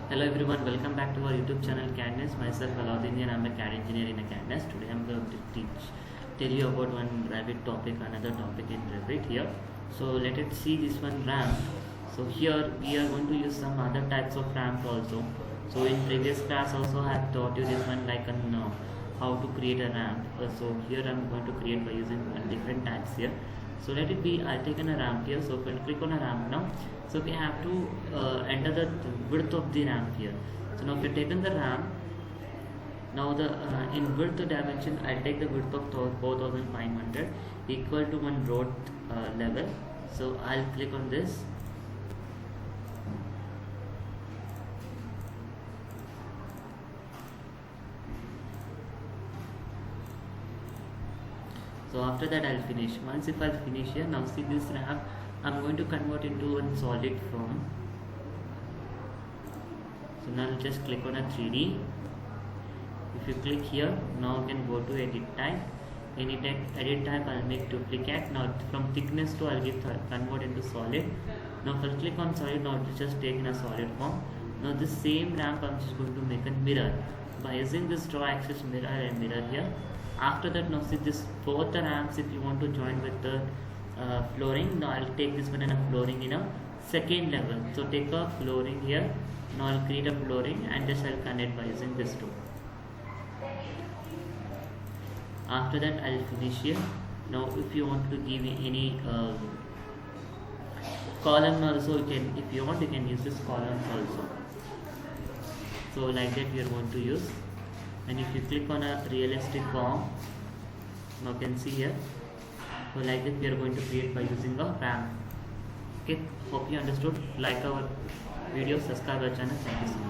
Hello everyone, welcome back to our YouTube channel CAD NEST. Myself Allauddin and I'm a CAD engineer in a CAD NEST. Today I'm going to tell you about one Revit topic, another topic in Revit here. So let us see this one ramp. So here we are going to use some other types of ramp also. So in previous class also I have taught you this one like how to create a ramp. So here I'm going to create by using different types here. So let it be, I've taken a ramp here. So if I click on a ramp now, so we have to enter the width of the ramp here. So now if you've taken the ramp, now the in width dimension, I'll take the width of 4500 equal to one road level. So I'll click on this. So after that I'll finish. Once if I'll finish here, now see this ramp I'm going to convert into a solid form. So now I'll just click on a 3D. If you click here, now you can go to edit type. Edit type I'll make duplicate. Now from thickness to I'll give convert into solid. Now if I'll click on solid, now it's just taken a solid form. Now this same ramp I'm just going to make a mirror by using this draw axis mirror and mirror here. After that, now see this both the ramps if you want to join with the flooring. Now I'll take this one and a flooring in a second level. So take a flooring here. Now I'll create a flooring and just I'll connect by using this tool. After that I'll finish here. Now if you want to give any column also, you can, if you want, you can use this column also. So like that we are going to use. And if you click on a realistic form, now you can see here. So like this we are going to create by using a ramp. Okay, hope you understood. Like our video, subscribe our channel. Thank you so much.